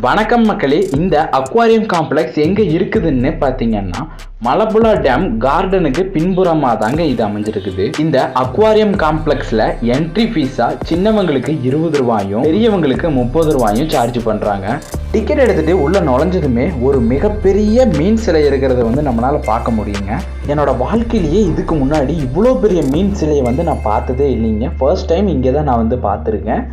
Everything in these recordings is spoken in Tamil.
வணக்கம் மக்களே. இந்த அக்வாரியம் காம்ப்ளெக்ஸ் எங்கே இருக்குதுன்னு பார்த்தீங்கன்னா மலப்புழா டேம் கார்டனுக்கு பின்புறமாக தாங்க இது அமைஞ்சிருக்குது. இந்த அக்வாரியம் காம்ப்ளெக்ஸில் என்ட்ரி ஃபீஸாக சின்னவங்களுக்கு 20 ரூபாயும் பெரியவங்களுக்கு 30 ரூபாயும் சார்ஜ் பண்ணுறாங்க. டிக்கெட் எடுத்துகிட்டு உள்ளே நுழைஞ்சதுமே ஒரு மிகப்பெரிய மீன் சிலை இருக்கிறத நம்மளால் பார்க்க முடியுங்க. என்னோட வாழ்க்கையிலேயே இதுக்கு முன்னாடி இவ்வளோ பெரிய மீன் சிலையை நான் பார்த்ததே இல்லைங்க. ஃபர்ஸ்ட் டைம் இங்கே தான் நான் பார்த்துருக்கேன்.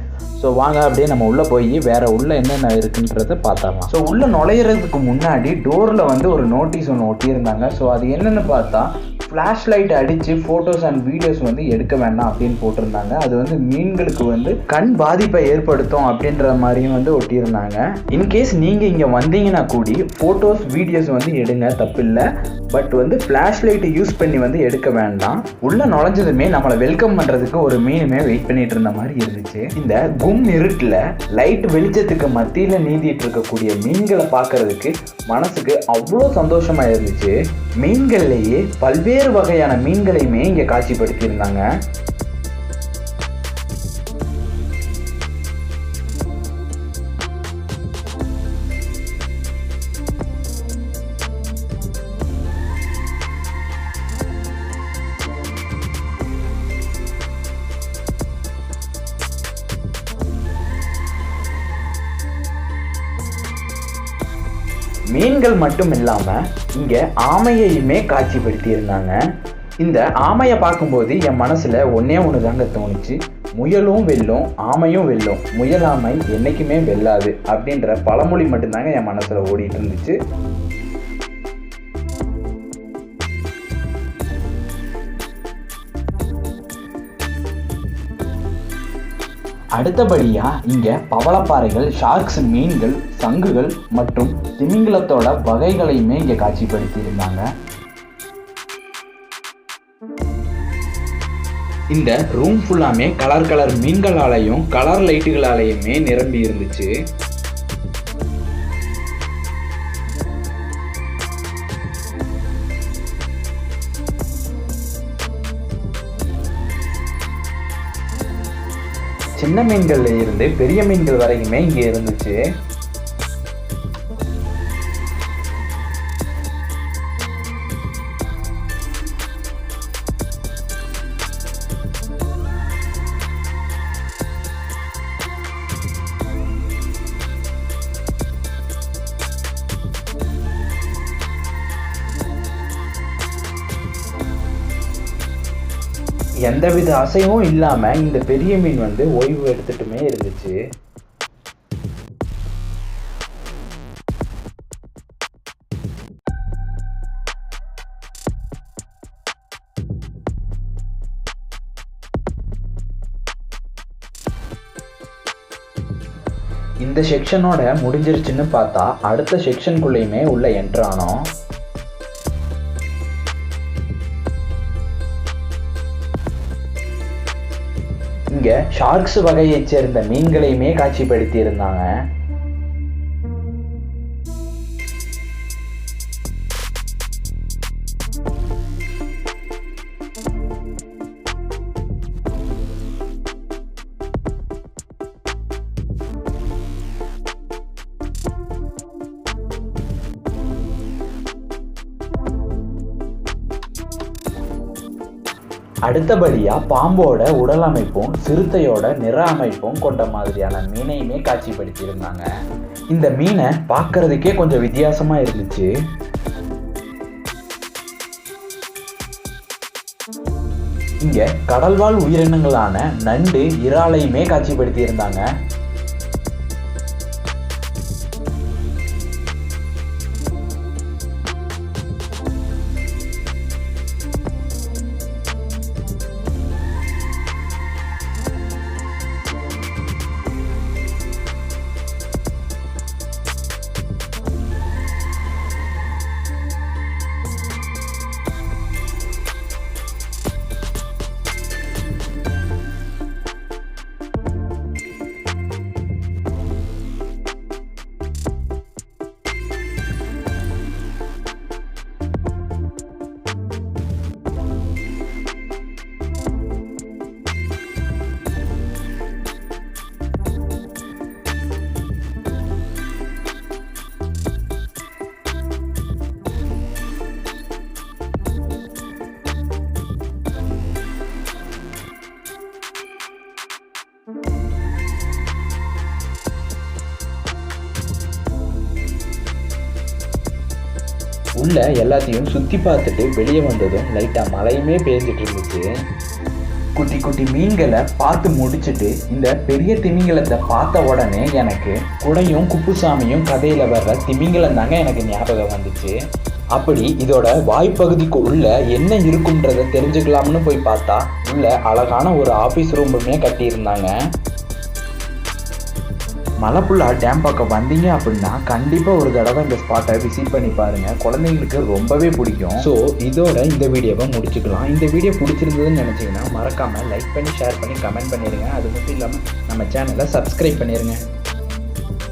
ஸோ வாங்க அப்படியே நம்ம உள்ளே போய் வேறு உள்ளே என்னென்ன இருக்குன்றதை பார்த்துடலாம். ஸோ உள்ளே நுழையிறதுக்கு முன்னாடி டோரில் ஒரு நோட்டீஸ் ஒன்று ஒட்டியிருந்தாங்க. ஸோ அது என்னென்னு பார்த்தா ஃப்ளாஷ் லைட் அடித்து ஃபோட்டோஸ் அண்ட் வீடியோஸ் எடுக்க வேண்டாம் அப்படின்னு போட்டிருந்தாங்க. அது மீன்களுக்கு கண் பாதிப்பை ஏற்படுத்தும் அப்படின்ற மாதிரியும் ஒட்டியிருந்தாங்க. இன்கேஸ் நீங்கள் இங்கே வந்தீங்கன்னா கூடி ஃபோட்டோஸ் வீடியோஸ் எடுங்க, தப்பில்லை. பட் ஃப்ளாஷ் லைட்டை யூஸ் பண்ணி எடுக்க வேண்டாம். உள்ளே நுழைஞ்சதுமே நம்மளை வெல்கம் பண்ணுறதுக்கு ஒரு மீனுமே வெயிட் பண்ணிட்டு இருந்த மாதிரி இருந்துச்சு. இந்த கும் இருட்டில் லைட் வெளிச்சத்துக்கு மத்தியில் நீந்திட்டு இருக்கக்கூடிய மீன்களை பார்க்கறதுக்கு மனசுக்கு அவ்வளோ சந்தோஷமாக இருந்துச்சு. மீன்கள்லேயே பல்வேறு வகையான மீன்களையுமே இங்கே காட்சிப்படுத்தியிருந்தாங்க. மீன்கள் மட்டும் இல்லாமல் இங்கே ஆமையையுமே காட்சிப்படுத்தி இருந்தாங்க. இந்த ஆமையை பார்க்கும்போது என் மனசில் ஒன்று தாங்க தோணுச்சு. முயலும் வெல்லும், ஆமையும் வெல்லும், முயலாமை என்றைக்குமே வெல்லாது அப்படின்ற பழமொழி மட்டும்தாங்க என் மனசில் ஓடிட்டு இருந்துச்சு. அடுத்தபடியாக இங்கே பவளப்பாறைகள், ஷார்க்ஸ், மீன்கள், சங்குகள் மற்றும் திமிங்கலத்தோட வகைகளையுமே இங்கே காட்சிப்படுத்தி இருந்தாங்க. இந்த ரூம் ஃபுல்லாமே கலர் மீன்களாலையும் கலர் லைட்டுகளாலையுமே நிரம்பி இருந்துச்சு. சின்ன மீன்கள்ல இருந்து பெரிய மீன்கள் வரைக்குமே இங்கே இருந்துச்சு. எந்தவித அசைவும் இல்லாமல் இந்த பெரிய மீன் ஓய்வு எடுத்துட்டுமே இருந்துச்சு. இந்த செக்ஷனோட முடிஞ்சிருச்சுன்னு பார்த்தா அடுத்த செக்ஷனுக்குள்ளேயுமே உள்ள என்ட்ரானோம். இங்கே ஷார்க்ஸ் வகையைச் சேர்ந்த மீன்களையுமே காட்சிப்படுத்தி இருந்தாங்க. அடுத்தபடியாக பாம்போட உடல் அமைப்பும் சிறுத்தையோட நிற அமைப்பும் கொண்ட மாதிரியான மீனையுமே காட்சிப்படுத்தியிருந்தாங்க. இந்த மீனை பார்க்கறதுக்கே கொஞ்சம் வித்தியாசமாக இருந்துச்சு. இங்கே கடல்வாழ் உயிரினங்களான நண்டு, இறாலையுமே காட்சிப்படுத்தியிருந்தாங்க. உள்ள எல்லாத்தையும் சுற்றி பார்த்துட்டு வெளியே வந்ததும் லைட்டாக மழையுமே பேஞ்சிட்டு இருந்துச்சு. குட்டி குட்டி மீன்களை பார்த்து முடிச்சுட்டு இந்த பெரிய திமிங்கலத்தை பார்த்த உடனே எனக்கு குடையும் குப்புசாமியும் கதையில் வர்ற திமிங்கலம் தாங்க எனக்கு ஞாபகம் வந்துச்சு. அப்படி இதோட வாய்ப்பகுதிக்கு உள்ள என்ன இருக்குன்றதை தெரிஞ்சுக்கலாம்னு போய் பார்த்தா உள்ள அழகான ஒரு ஆஃபீஸ் ரூமுமே கட்டியிருந்தாங்க. மலப்புள்ளா டேம் பக்கம் வந்தீங்க அப்படின்னா கண்டிப்பாக ஒரு தடவை இந்த ஸ்பாட்டை விசிட் பண்ணி பாருங்கள். குழந்தைங்களுக்கு ரொம்பவே பிடிக்கும். ஸோ இதோட இந்த வீடியோவை முடிச்சுக்கலாம். இந்த வீடியோ பிடிச்சிருந்ததுன்னு நினச்சிங்கன்னா மறக்காமல் லைக் பண்ணி ஷேர் பண்ணி கமெண்ட் பண்ணிடுங்க. அது மட்டும் இல்லாமல் நம்ம சேனலை சப்ஸ்கிரைப் பண்ணிடுங்க.